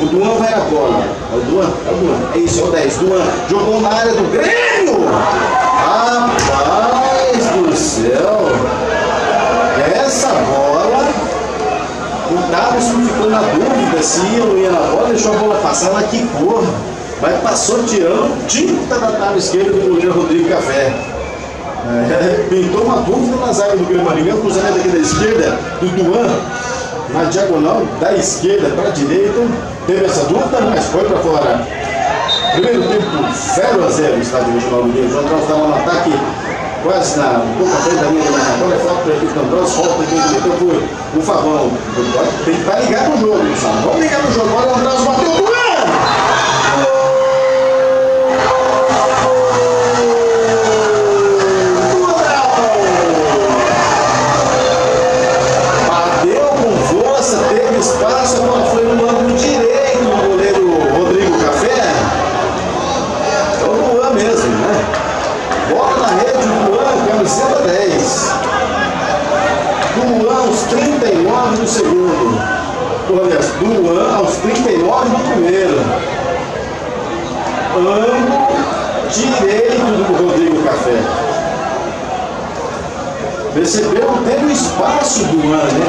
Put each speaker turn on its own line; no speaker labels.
O Duan vai na bola. É o Duan? É o Duan. É isso, é o 10. Duan jogou na área do Grêmio. Rapaz do céu. Essa bola, o Davidson ficou na dúvida se ia ou não ia na bola, deixou a bola passar, ela quicou. Mas passou tirando tinta da tábua esquerda do goleiro Rodrigo Café. Pintou uma dúvida na zaga do Grêmio Maringá, o cruzamento aqui da esquerda do Duan, na diagonal da esquerda para a direita. Teve essa dúvida, mas foi para fora. Primeiro tempo 0-0 no estádio regional do Rio. O João Carlos estava no ataque, quase um pouco à frente da linha da marcatória. Falta para a equipe do Ambrosio, falta aqui meteu por o Fabão. Tem que estar ligado no jogo, sabe? Vamos ligar no jogo. Olha o Ambrosio, bateu o Duan! Espaço, a bola foi no ângulo direito do goleiro Rodrigo Café. É o Duan mesmo, né? Bola na rede, o Duan, camiseta 10. Duan aos 39 do segundo. Aliás, Duan aos 39 do primeiro. Ângulo direito do Rodrigo Café. Percebeu? Teve espaço Duan, né?